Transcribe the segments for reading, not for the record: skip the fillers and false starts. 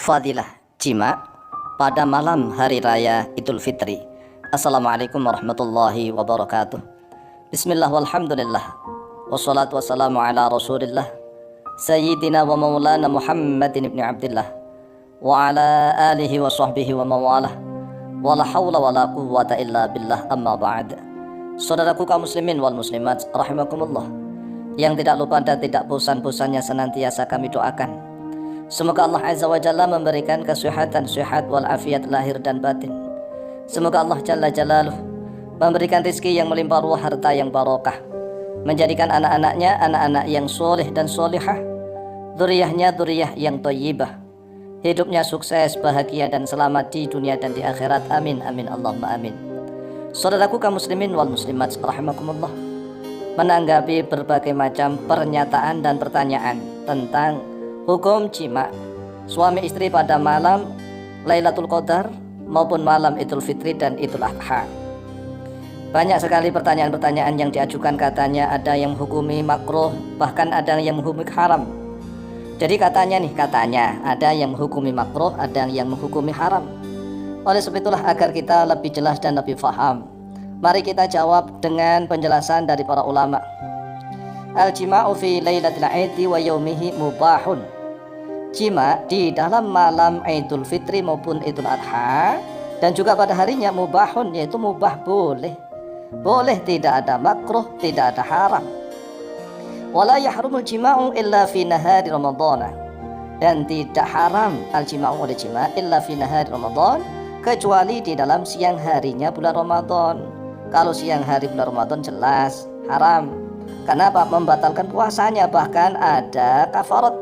Fadilah jima pada malam hari raya Idul Fitri. Assalamualaikum warahmatullahi wabarakatuh. Bismillah walhamdulillah, wassalatu wassalamu ala rasulillah Sayyidina wa maulana Muhammadin ibn Abdillah wa ala alihi wa sahbihi wa mawalah, wa la hawla wa la quwwata illa billah, amma ba'd. Saudaraku kaum muslimin wal muslimat rahimakumullah, yang tidak lupa dan tidak bosan-bosannya senantiasa kami doakan, semoga Allah Azza wa Jalla memberikan kesehatan, sehat wal afiat lahir dan batin. Semoga Allah Jalla Jalaluh memberikan rezeki yang melimpah ruah, harta yang barokah, menjadikan anak-anaknya anak-anak yang soleh dan solihah, dzurriyyahnya dzurriyyah yang thayyibah, hidupnya sukses, bahagia dan selamat di dunia dan di akhirat. Amin amin Allahumma amin. Saudaraku kaum muslimin wal muslimat rahimakumullah, menanggapi berbagai macam pernyataan dan pertanyaan tentang hukum jima suami istri pada malam Lailatul Qadar maupun malam Idul Fitri dan Idul Adha. Banyak sekali pertanyaan-pertanyaan yang diajukan, katanya ada yang menghukumi makruh, bahkan ada yang menghukumi haram. Jadi katanya ada yang menghukumi makruh, ada yang menghukumi haram. Oleh sebab itulah, agar kita lebih jelas dan lebih faham, mari kita jawab dengan penjelasan dari para ulama. Al-jima'u fi lailatul aidi wa yaumihi mubahun. Jima di dalam malam Idul Fitri maupun Idul Adha dan juga pada harinya mubahun, yaitu mubah, boleh. Boleh, tidak ada makruh, tidak ada haram. Wala yahrumul jima'u illa fi nahari Ramadhan. Dan tidak haram al-jima'u oleh jima' illa fi nahari Ramadhan, kecuali di dalam siang harinya bulan Ramadan. Kalau siang hari bulan Ramadan jelas haram. Kenapa? Membatalkan puasanya, bahkan ada kafarat.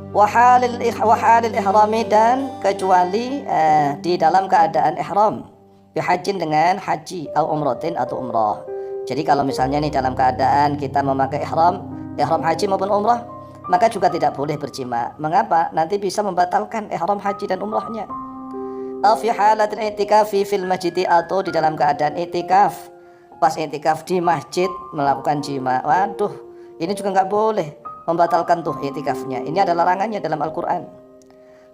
Wahalil ihrami, dan kecuali di dalam keadaan ihram, bihajin dengan haji, atau umratin atau umrah. Jadi kalau misalnya dalam keadaan kita memakai ihram haji maupun umrah, maka juga tidak boleh berjima. Mengapa? Nanti bisa membatalkan ihram haji dan umrahnya. Fi halatil i'tikafi fil masjid, atau di dalam keadaan i'tikaf, pas i'tikaf di masjid melakukan jima. Waduh, ini juga nggak boleh, membatalkan tuh i'tikafnya. Ini adalah larangannya dalam Al-Quran.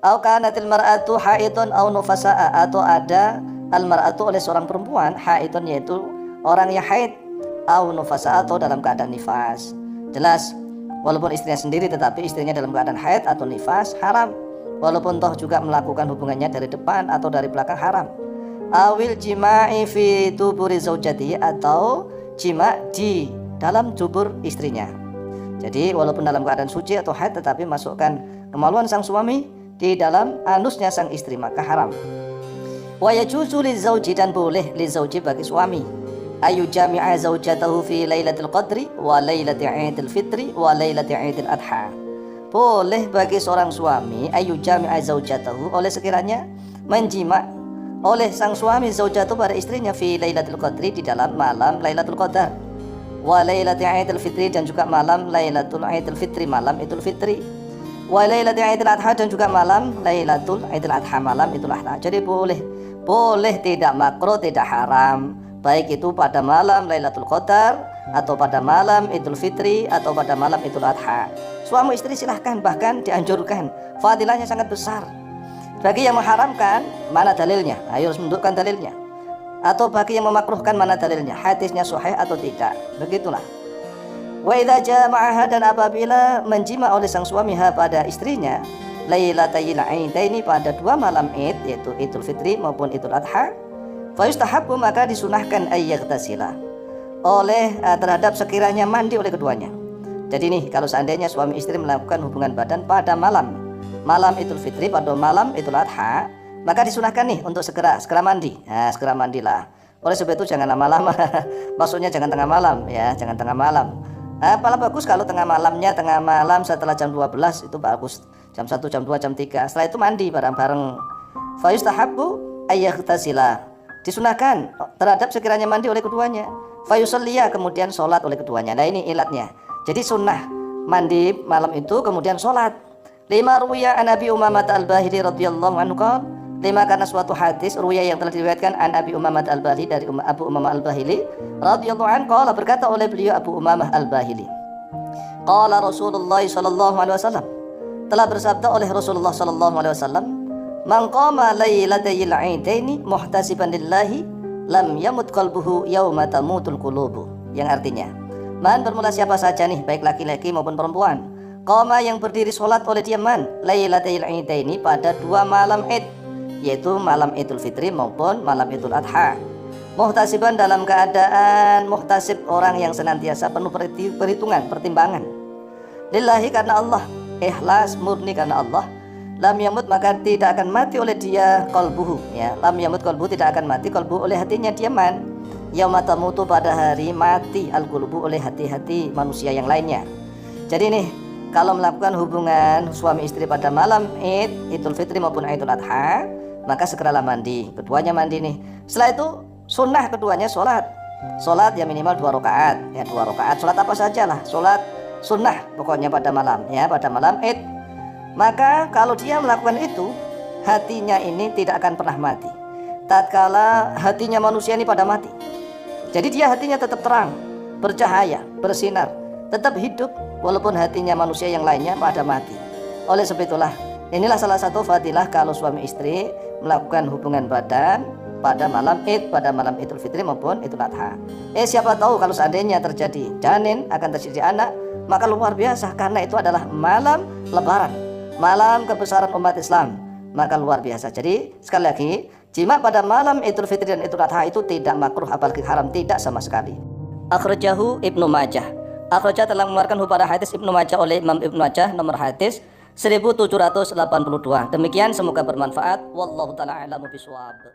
Au kanatil mar'atu haidun au nufasa'a, atau ada al-mar'atu oleh seorang perempuan, haidun yaitu orang yang haid, au nufasa'a atau dalam keadaan nifas. Jelas, walaupun istrinya sendiri tetapi istrinya dalam keadaan haid atau nifas haram. Walaupun toh juga melakukan hubungannya dari depan atau dari belakang haram. Awil jima'i fi tuburi zaujati, atau jima di dalam tubur istrinya. Jadi walaupun dalam keadaan suci atau haid tetapi masukkan kemaluan sang suami di dalam anusnya sang istri, maka haram. Wa yajuzu lizauji, dan boleh lizauji bagi suami, ayu jami'a zaujatahu fi lailatul qadri wa lailatul idul fitri wa lailatul idul adha. Boleh bagi seorang suami ayu jami'a zaujatahu, oleh sekiranya menjima oleh sang suami zaujatuh pada istrinya fi lailatul qadri, di dalam malam Lailatul Qadar, wa lailatul idul fitri, dan juga malam Lailatul Idul Fitri, malam Idul Fitri, wa lailatul idul adha, dan juga malam Lailatul Idul Adha, malam Idul Adha. Jadi boleh, tidak makruh, tidak haram, baik itu pada malam Lailatul Qadar atau pada malam Idul Fitri atau pada malam Idul Adha. Suami istri silahkan, bahkan dianjurkan, fadilahnya sangat besar. Bagi yang mengharamkan, mana dalilnya? Ayo harus menunjukkan dalilnya. Atau bagi yang memakruhkan, mana dalilnya? Hadisnya sahih atau tidak? Begitulah. Wa idza jama'aha, dan apabila menjima oleh sang suami pada istrinya lailatayil aidaini, pada dua malam Id, yaitu Idul Fitri maupun Idul Adha, fa yustahabbu, maka disunahkan ayyaghtasila, oleh terhadap sekiranya mandi oleh keduanya. Jadi kalau seandainya suami istri melakukan hubungan badan pada malam Idul Fitri, pada malam Idul Adha, maka disunahkan untuk segera mandi. Nah, segera mandilah. Oleh sebab itu jangan lama-lama. Maksudnya jangan tengah malam, ya, jangan tengah malam. Paling bagus kalau tengah malam setelah jam 12 itu bagus. Jam 1, jam 2, jam 3. Setelah itu mandi bareng-bareng. Fa yustahabbu ayyaghtasila, disunahkan terhadap sekiranya mandi oleh keduanya. Fa yusalliya, kemudian sholat oleh keduanya. Nah, ini ilatnya. Jadi sunnah mandi malam itu kemudian sholat. Lima ruwiya an Abi Umamah al-Bahili radhiyallahu anhu qala, lima, karena suatu hadis ruwiya yang telah diriwayatkan an Abi Umamah al-Bahili, dari Abu Umamah al-Bahili radhiyallahu anhu qala, berkata oleh beliau Abu Umamah al-Bahili, qala Rasulullah sallallahu alaihi wasallam, telah bersabda oleh Rasulullah sallallahu alaihi wasallam, "Man qama lailatayil 'idaini muhtasiban lillahi lam yamut qalbuhu yauma tamutul qulubu." Yang artinya, man bermula siapa saja nih, baik laki-laki maupun perempuan, qama yang berdiri sholat oleh dia man lailatayil 'idaini pada 2 malam Id, yaitu malam Idul Fitri maupun malam Idul Adha. Muhtasiban dalam keadaan muhtasib, orang yang senantiasa penuh perhitungan, pertimbangan. Lillahi karena Allah, ikhlas murni karena Allah. Lam yamut maka tidak akan mati oleh dia qalbuhu, ya. Lam yamut qalbuhu, tidak akan mati qalbu oleh hatinya dia man. Yauma tamutu, pada hari mati al-qulubu oleh hati-hati manusia yang lainnya. Jadi nih, kalau melakukan hubungan suami istri pada malam Id, Idul Fitri maupun Idul Adha, maka segeralah mandi. Keduanya mandi nih. Setelah itu sunnah keduanya sholat ya minimal 2 rakaat, ya 2 rakaat. Sholat apa saja lah, sholat sunnah pokoknya pada malam, ya pada malam Id. Maka kalau dia melakukan itu, hatinya ini tidak akan pernah mati. Tatkala hatinya manusia ini pada mati, jadi dia hatinya tetap terang, bercahaya, bersinar, tetap hidup walaupun hatinya manusia yang lainnya pada mati. Oleh sebab itulah, inilah salah satu fadilah kalau suami istri melakukan hubungan badan pada malam Id, pada malam Idul Fitri maupun Idul Adha. Siapa tahu kalau seandainya terjadi janin, akan terjadi anak, maka luar biasa, karena itu adalah malam lebaran, malam kebesaran umat Islam, maka luar biasa. Jadi sekali lagi, jima pada malam Idul Fitri dan Idul Adha itu tidak makruh apalagi haram, tidak sama sekali. Akhrajahu Ibnu Majah. Akhrajah telah mengeluarkan pada hadis Ibnu Majah oleh Imam Ibnu Majah, nomor hadis 1782. Demikian, semoga bermanfaat. Wallahu ta'ala a'lamu bishawab.